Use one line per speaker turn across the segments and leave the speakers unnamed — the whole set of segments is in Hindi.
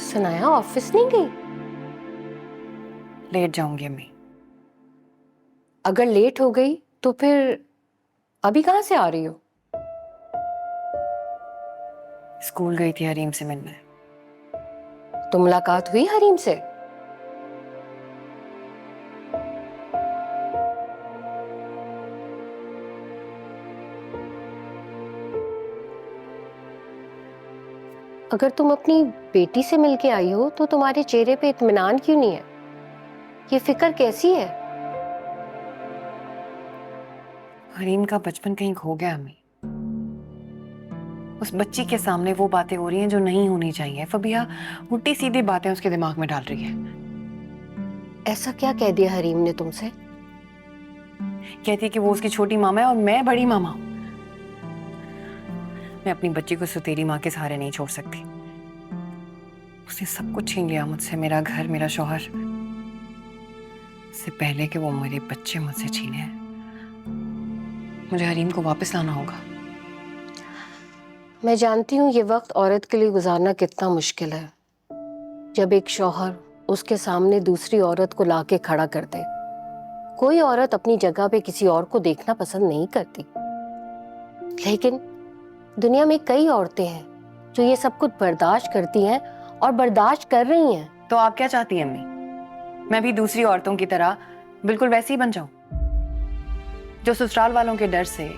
सनाया ऑफिस नहीं गई?
लेट जाऊंगी अम्मी।
अगर लेट हो गई तो फिर अभी कहाँ से आ रही हो?
स्कूल गई थी हरीम से मिलने।
तो मुलाकात हुई हरीम से? अगर तुम अपनी बेटी से मिलके आई हो तो तुम्हारे चेहरे पे इत्मीनान क्यों नहीं है? ये फिक्र कैसी है?
हरीम का बचपन कहीं खो गया अम्मी। उस बच्ची के सामने वो बातें हो रही हैं जो नहीं होनी चाहिए। फबिया उल्टी सीधी बातें उसके दिमाग में डाल रही है।
ऐसा क्या कह दिया हरीम ने तुमसे?
कहती है कि वो उसकी छोटी मामा है और मैं बड़ी मामा हूं। मैं अपनी बच्ची को सुतेरी माँ के सहारे नहीं छोड़ सकती। उसने सब कुछ छीन लिया मुझसे, मेरा घर, मेरा शौहर, इससे पहले कि वो मेरे बच्चे मुझसे छीने। मुझे हरीम को वापस लाना होगा।
मैं जानती हूँ ये वक्त औरत के लिए गुजारना कितना मुश्किल है, जब एक शौहर उसके सामने दूसरी औरत को लाके खड़ा कर दे। कोई औरत अपनी जगह पे किसी और को देखना पसंद नहीं करती, लेकिन दुनिया में कई औरतें हैं जो ये सब कुछ बर्दाश्त करती हैं और बर्दाश्त कर रही हैं।
तो आप क्या चाहती हैं अम्मी? मैं भी दूसरी औरतों की तरह बिल्कुल वैसी ही बन जाऊं, जो ससुराल वालों के डर से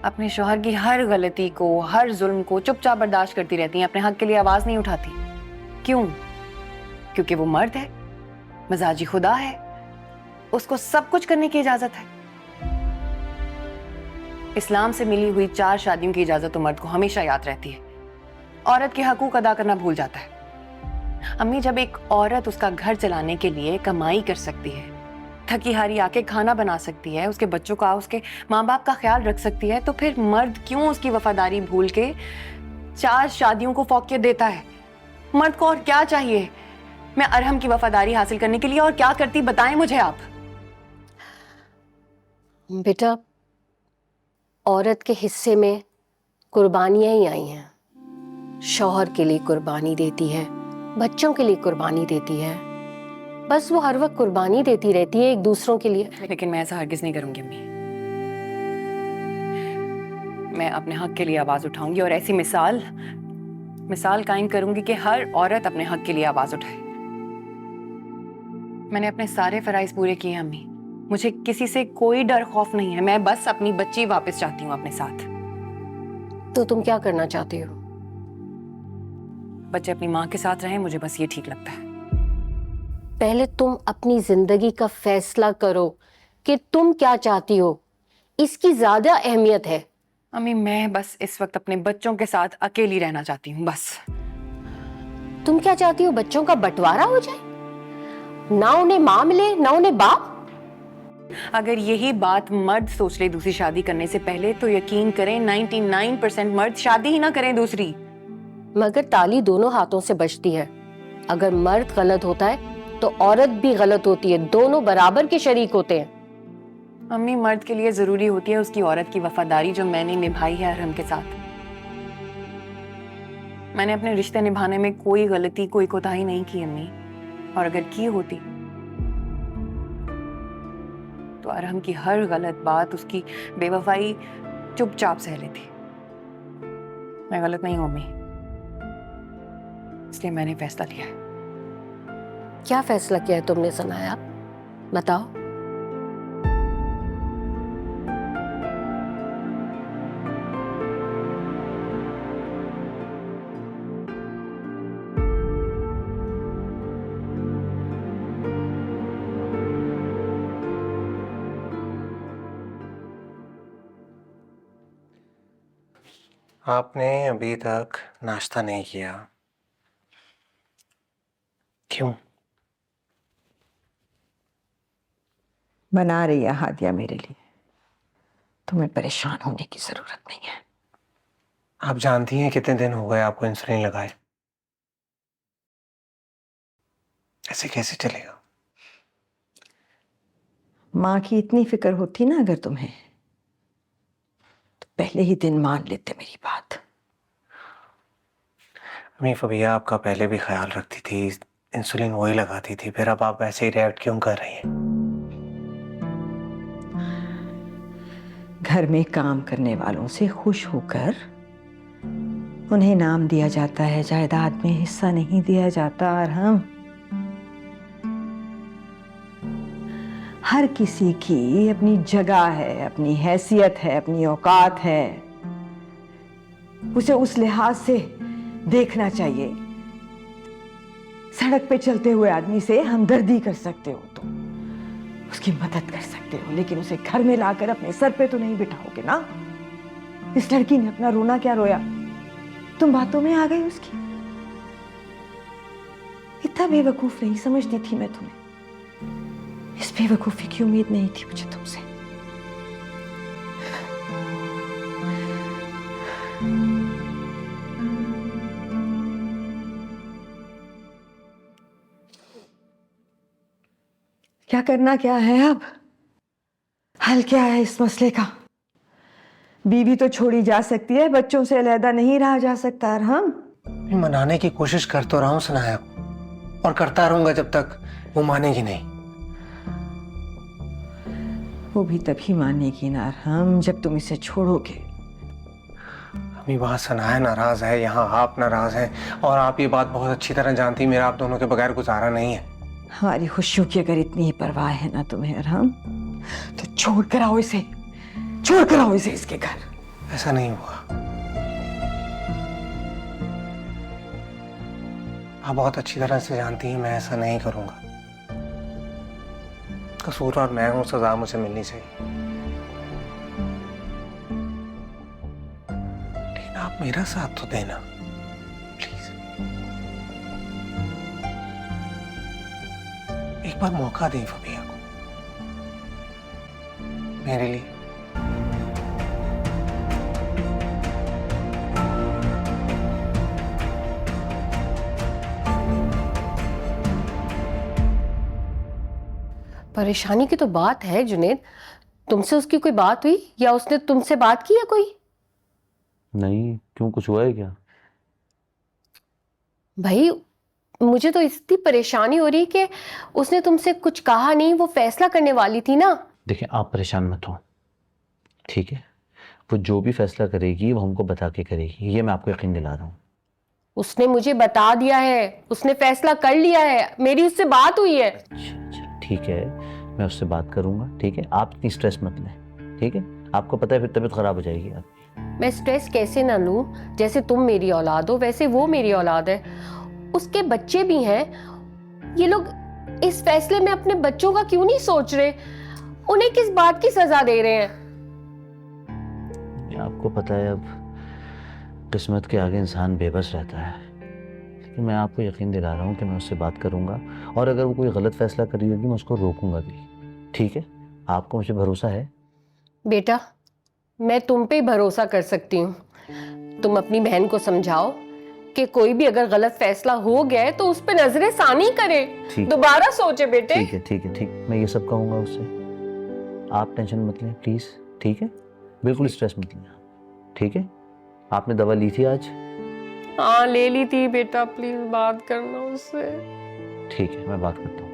अपने शौहर की हर गलती को, हर जुल्म को चुपचाप बर्दाश्त करती रहती हैं, अपने हक के लिए आवाज नहीं उठाती? क्यों? क्योंकि वो मर्द है, मजाजी खुदा है, उसको सब कुछ करने की इजाजत है। इस्लाम से मिली हुई 4 शादियों की इजाजत तो मर्द को हमेशा याद रहती है। औरत के हकूक अदा करना भूल जाता है। अम्मी, जब एक औरत उसका घर चलाने के लिए कमाई कर सकती है, थकी हारी आके खाना बना सकती है, उसके बच्चों का, उसके माँ बाप का ख्याल रख सकती है, तो फिर मर्द क्यों उसकी वफादारी भूल के 4 शादियों को फौकियत देता है? मर्द को और क्या चाहिए? मैं अरहम की वफादारी हासिल करने के लिए और क्या करती, बताएं मुझे आप।
बेटा, औरत के हिस्से में कुर्बानियां ही आई हैं। शौहर के लिए कुर्बानी देती है, बच्चों के लिए कुर्बानी देती है, बस वो हर वक्त कुर्बानी देती रहती है एक दूसरों के लिए।
लेकिन मैं ऐसा हरगिज नहीं करूंगी अम्मी। मैं अपने हक के लिए आवाज उठाऊंगी और ऐसी मिसाल कायम करूंगी कि हर औरत अपने हक के लिए आवाज उठाए। मैंने अपने सारे फराइज पूरे किए हैं अम्मी। मुझे किसी से कोई डर खौफ नहीं है। मैं बस अपनी बच्ची वापस चाहती हूँ अपने साथ।
तो तुम क्या करना चाहती हो?
बच्चे अपनी माँ के साथ रहें, मुझे बस ये ठीक लगता है।
पहले तुम अपनी जिंदगी का फैसला करो कि तुम क्या चाहती हो, इसकी ज्यादा अहमियत है।
अम्मी, मैं बस इस वक्त अपने बच्चों के साथ अकेली रहना चाहती हूँ, बस।
तुम क्या चाहती हो? बच्चों का बंटवारा हो जाए, ना उन्हें माँ मिले ना उन्हें बाप?
अगर यही बात मर्द सोच ले दूसरी शादी करने से पहले, तो यकीन करें 99% मर्द शादी ही ना करें दूसरी।
मगर ताली दोनों हाथों से बजती है। अगर मर्द गलत होता है तो औरत भी गलत होती है, दोनों बराबर के शरीक होते हैं।
अम्मी, मर्द के लिए जरूरी होती है उसकी औरत की वफादारी, जो मैंने निभाई है अरहम के साथ। मैंने अपने रिश्ते निभाने में कोई गलती, कोई कोताही नहीं की अम्मी। और अगर की होती तो अरहम की हर गलत बात, उसकी बेवफाई चुपचाप सह लेती। मैं गलत नहीं हूं अम्मी, इसलिए मैंने फैसला लिया है।
क्या फैसला किया है तुमने सनाया? बताओ।
आपने अभी तक नाश्ता नहीं किया, क्यों?
बना रही है हादिया मेरे लिए। तुम्हें परेशान होने की जरूरत नहीं है।
आप जानती हैं कितने दिन हो गए आपको इंसुलिन लगाए? ऐसे कैसे चलेगा?
माँ की इतनी फिक्र होती ना अगर तुम्हें, तो पहले ही दिन मान लेते मेरी बात।
अम्मी फबिया आपका पहले भी ख्याल रखती थी, इंसुलिन वही लगाती थी, फिर अब आप वैसे ही रिएक्ट क्यों कर रही हैं?
घर में काम करने वालों से खुश होकर उन्हें नाम दिया जाता है, जायदाद में हिस्सा नहीं दिया जाता। और हम हर किसी की अपनी जगह है, अपनी हैसियत है, अपनी औकात है, उसे उस लिहाज से देखना चाहिए। सड़क पे चलते हुए आदमी से हमदर्दी कर सकते हो तो उसकी मदद कर सकते हो, लेकिन उसे घर में लाकर अपने सर पे तो नहीं बिठाओगे ना। इस लड़की ने अपना रोना क्या रोया, तुम बातों में आ गई उसकी। इतना बेवकूफ नहीं समझती थी मैं तुम्हें, इस बेवकूफी की उम्मीद नहीं थी मुझे तुमसे। क्या करना क्या है अब, हल क्या है इस मसले का? बीवी तो छोड़ी जा सकती है, बच्चों से अलहदा नहीं रहा जा सकता। और हम
मनाने की कोशिश कर तो रहा हूँ सनाया को, और करता रहूंगा जब तक वो मानेगी नहीं।
वो भी तभी मानेगी ना हम, जब तुम इसे छोड़ोगे।
अम्मी वहाँ सनाया नाराज है, यहाँ आप नाराज हैं, और आप ये बात बहुत अच्छी तरह जानती, मेरा आप दोनों के बगैर गुजारा नहीं है।
हमारी खुशियों की अगर इतनी ही परवाह है ना तुम्हें और हम, तो छोड़ कर आओ इसे, छोड़ कर आओ इसे इसके घर।
ऐसा नहीं हुआ, आप बहुत अच्छी तरह से जानती हैं मैं ऐसा नहीं करूंगा। कसूरवार मैं हूं, सजा मुझे मिलनी चाहिए, लेकिन आप मेरा साथ तो देना प्लीज। एक बार मौका दें फबिया को मेरे लिए।
परेशानी की तो बात है जुनेद, तुमसे उसकी कोई बात हुई या उसने तुमसे बात की है कोई?
नहीं, क्यों, कुछ हुआ है क्या?
भाई मुझे तो इतनी परेशानी हो रही कि उसने तुमसे कुछ कहा नहीं, वो फैसला करने वाली थी ना।
देखिए, आप परेशान मत हो, ठीक है? वो जो भी फैसला करेगी वो हमको बता के करेगी, ये मैं आपको यकीन दिला रहा हूँ।
उसने मुझे बता दिया है, उसने फैसला कर लिया है, मेरी उससे बात हुई है।
अच्छा, ठीक है, मैं उससे बात करूंगा, ठीक है? आप इतनी स्ट्रेस मत लें, ठीक है? आपको पता है फिर तबीयत खराब हो जाएगी आपकी।
मैं स्ट्रेस कैसे ना लूं, जैसे तुम मेरी औलाद हो वैसे वो मेरी औलाद है, उसके बच्चे भी हैं। ये लोग इस फैसले में अपने बच्चों का क्यों नहीं सोच रहे, उन्हें किस बात की सजा दे रहे हैं?
आपको पता है अब किस्मत के आगे इंसान बेबस रहता है, लेकिन मैं आपको यकीन दिला रहा हूँ कि मैं उससे बात करूंगा, और अगर वो कोई गलत फैसला कर रही होगी मैं उसको रोकूंगा भी, ठीक है? आपको मुझे भरोसा है?
बेटा मैं तुम पे ही भरोसा कर सकती हूँ, तुम अपनी बहन को समझाओ कि कोई भी अगर गलत फैसला हो गया है तो उस पर नजरे सानी करे,
ठीक।
दोबारा सोचे बेटे।
ठीक है, ठीक है, ठीक, मैं ये सब कहूँगा उससे, आप टेंशन मत लें प्लीज़, ठीक है? बिल्कुल स्ट्रेस मत लें, ठीक है? आपने दवा ली थी आज?
हाँ ले ली थी बेटा, प्लीज बात करना उससे।
ठीक है, मैं बात करता हूँ।